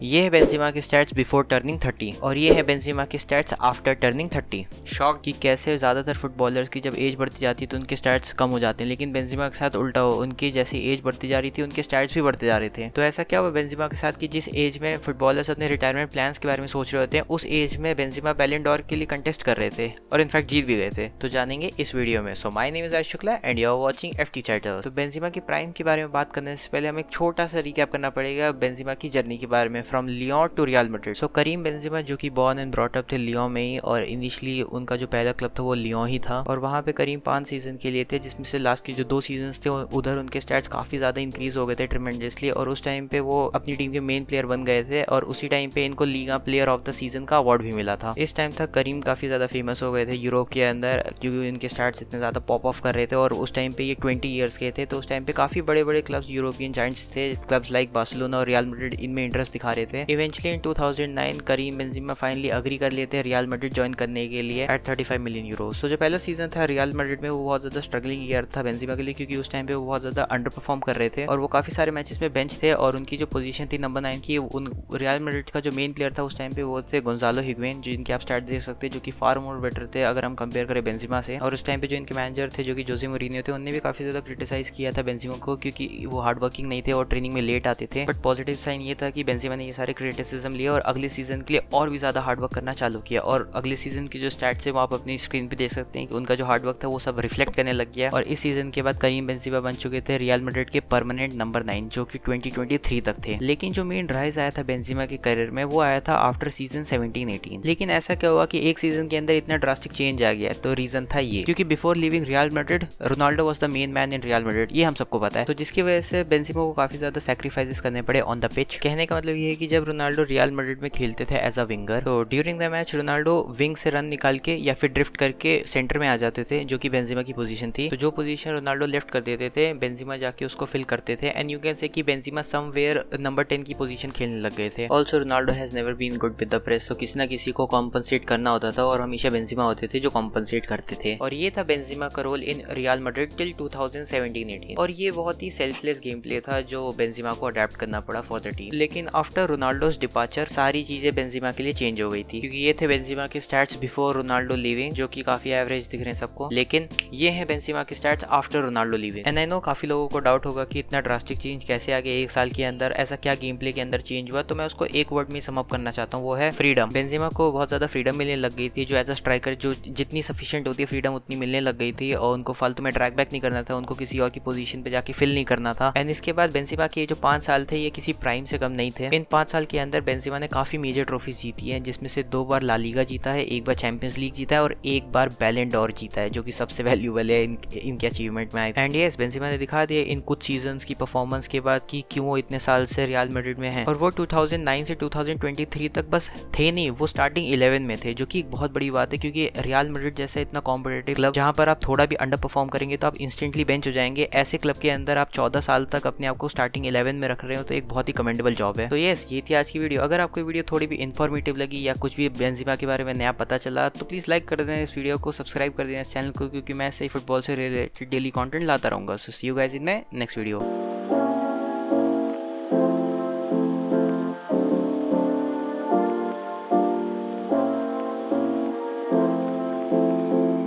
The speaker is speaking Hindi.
ये है बेंजेमा के स्टैट्स बिफोर टर्निंग 30 और ये है बेंजेमा के स्टैट्स आफ्टर टर्निंग 30। शॉक कि कैसे ज़्यादातर फुटबॉलर्स की जब एज बढ़ती जाती है तो उनके स्टैट्स कम हो जाते हैं, लेकिन बेंजेमा के साथ उल्टा हो, उनकी जैसे एज बढ़ती जा रही थी उनके स्टैट्स भी बढ़ते जा रहे थे। तो ऐसा क्या हुआ बेंजेमा के साथ कि जिस एज में फुटबॉलर्स अपने रिटायरमेंट प्लान्स के बारे में सोच रहे होते हैं, उस एज में बेंजेमा बैलन डोर के लिए कंटेस्ट कर रहे थे और इनफैक्ट जीत भी गए थे। तो जानेंगे इस वीडियो में। So my name is Ayush Shukla and you are watching FT Chatter. तो बेंजेमा की प्राइम के बारे में बात करने से पहले हमें एक छोटा सा रिकैप करना पड़ेगा बेंजेमा की जर्नी के बारे में, from Lyon to Real Madrid. So Karim Benzema जो कि बॉर्न एंड ब्रॉट अप थे लियोन में ही, और इनिशियली उनका जो पहला क्लब था वो लियोन ही था, और वहाँ पे करीम 5 सीजन के लिए थे, जिसमें से लास्ट के जो 2 सीजन थे उधर उनके स्टैट्स काफी ज्यादा इंक्रीज हो गए थे ट्रिमेंडसली, और उस टाइम पे वो अपनी टीम के मेन प्लेयर बन गए थे, और उसी टाइम पे इनको Liga player of the season का अवार्ड भी मिला था। इस टाइम तक करीम काफी ज्यादा फेमस हो गए थे यूरोप के अंदर, क्योंकि इनके स्टार्ट्स इतने ज्यादा पॉप ऑफ कर रहे थे, और उस टाइम पे ये 20 ईयर्स के थे। तो उस टाइम पे काफी बड़े बड़े क्लब्स यूरोपियन जायंट्स थे, क्लब्स लाइक बार्सिलोना और रियल मैड्रिड इनमें इंटरेस्ट दिखा रहे थे। Eventually in 2009 Karim Benzema finally agree कर लेते हैं रियल मैड्रिड ज्वाइन करने के लिए एट 35 मिलियन यूरो। तो जो पहला सीजन था रियल मैड्रिड में वो बहुत ज्यादा स्ट्रगलिंग ईयर था बेंजेमा के लिए, क्योंकि उस टाइम पे वो बहुत ज्यादा अंडर परफॉर्म कर रहे थे और वो काफी सारे मैचेस में बेंच थे, और उनकी जो पोजीशन थी नंबर 9 की, उन रियल मैड्रिड का जो मेन प्लेयर था उस टाइम पे वो थे गोंजालो हिगुएन, जिनके आप स्टार्ट देख सकते हैं, जो कि फार मोर बेटर थे अगर हम कंपेयर करें बेंजेमा से। और उस टाइम पे जो इनके मैनेजर थे जो कि जोसे मोरिनियो थे, उन्होंने भी काफी ज्यादा क्रिटिसाइज किया था बेंजेमा को, क्योंकि वो हार्ड वर्किंग नहीं थे और ट्रेनिंग में लेट आते थे। बट पॉजिटिव साइन ये था कि बेंजेमा ने ये सारे क्रिटिसिज्म लिए और अगले सीजन के लिए और भी ज्यादा हार्ड वर्क करना चालू किया, और अगले सीजन की जो स्टैट्स है वो आप अपनी स्क्रीन पे देख सकते हैं कि उनका जो हार्ड वर्क था वो सब रिफ्लेक्ट करने लग गया। और इस सीजन के बाद करीम बेंजेमा बन चुके थे रियल मैड्रिड के परमानेंट नंबर 9, जो कि 2023 तक थे। लेकिन जो मेन राइज आया था बेंजेमा के करियर में वो आया था आफ्टर सीजन 17-18। लेकिन ऐसा क्या हुआ कि एक सीजन के अंदर इतना ड्रास्टिक चेंज आ गया? तो रीजन था ये, क्योंकि before living real Madrid Ronaldo was the main man in Real Madrid, ये हम सबको पता है। तो जिसकी वजह से बेंजेमा को काफी ज्यादा सैक्रिफाइसेस करने पड़े ऑन द पिच। कहने का मतलब ये है कि जब रोनाल्डो रियल मैड्रिड में खेलते थे एज अ विंगर, तो during the match Ronaldo wing से रन निकाल के या फिर ड्रिफ्ट करके सेंटर में आ जाते थे, जो कि बेंजेमा की पोजीशन थी। तो जो पोजीशन रोनाल्डो लेफ्ट कर देते थे बेंजेमा जाके उसको फिल करते थे, एंड यू कैन से कि बेंजेमा समवेयर नंबर 10 की पोजीशन खेलने लग गए थे। Also Ronaldo has never been good with the press, तो किसी ना किसी को कॉम्पनसेट करना होता था, और हमेशा बेंजेमा होते थे जो कॉम्पनसेट करते थे। और ये था बेंजेमा का role in Real Madrid till 2017-18, और ये बहुत ही सेल्फलेस गेम प्ले था जो बेंजेमा को अडेप्ट करना पड़ा फॉर द टीम। लेकिन आफ्टर रोनाल्डोज डिपार्चर सारी चीजें बेंजेमा के लिए चेंज हो गई थी, क्योंकि ये थे बेंजेमा के स्टैट्स बिफोर रोनाल्डो लीविंग, जो कि काफी एवरेज दिख रहे हैं सबको, लेकिन ये है बेंजेमा के stats after Ronaldo leaving. And I know काफी लोगों को डाउट होगा कि इतना ड्रास्टिक चेंज कैसे आ गया एक साल के अंदर, ऐसा क्या गेम प्ले के अंदर चेंज हुआ? तो मैं उसको एक वर्ड में सम अप करना चाहता हूँ, वो है फ्रीडम। बेंजेमा को बहुत ज्यादा फ्रीडम मिलने लग गई थी, जो एज अ स्ट्राइकर जो जितनी सफिशिएंट होती है फ्रीडम उतनी मिलने लग गई थी, और उनको फालतू में ट्रैक बैक नहीं करना था, उनको किसी और की पोजीशन पे जाके फिल नहीं करना था। एंड इसके बाद बेंजेमा के जो 5 साल थे ये किसी प्राइम से कम नहीं थे। इन 5 साल के अंदर बेंजेमा ने काफी मेजर ट्रॉफीज जीती है, जिसमें से 2 बार ला लीगा जीता है, 1 बार चैंपियंस लीग जीता है, और 1 बार बैलन डोर जीता है, जो कि सबसे वैल्यूएबल है इनके अचीवमेंट में। एंड यस, बेंजेमा ने दिखा दिया इन कुछ सीजन्स की परफॉर्मेंस के बाद कि क्यों वो इतने साल से रियल मैड्रिड में है। और वो 2009 से 2023 तक बस थे नहीं, वो स्टार्टिंग 11 में थे, जो कि एक बहुत बड़ी बात है, क्योंकि रियल मैड्रिड जैसा इतना कॉम्पिटिटिव क्लब जहां पर आप थोड़ा भी अंडर परफॉर्म करेंगे तो आप इंस्टेंटली बेंच हो जाएंगे, ऐसे क्लब के अंदर आप 14 साल तक अपने आप को स्टार्टिंग 11 में रख रहे हो, तो एक बहुत ही कमेंडेबल जॉब है। तो यस, ये थी आज की वीडियो। अगर आपको वीडियो थोड़ी भी इन्फॉर्मेटिव लगी या कुछ भी बेंजेमा के बारे में नया पता चला तो प्लीज लाइक कर देना इस वीडियो को, सब्सक्राइब कर देना इस चैनल को, क्योंकि मैं ऐसे ही फुटबॉल से रिलेटेड डेली कंटेंट लाता रहूंगा। So see you guys in my next video.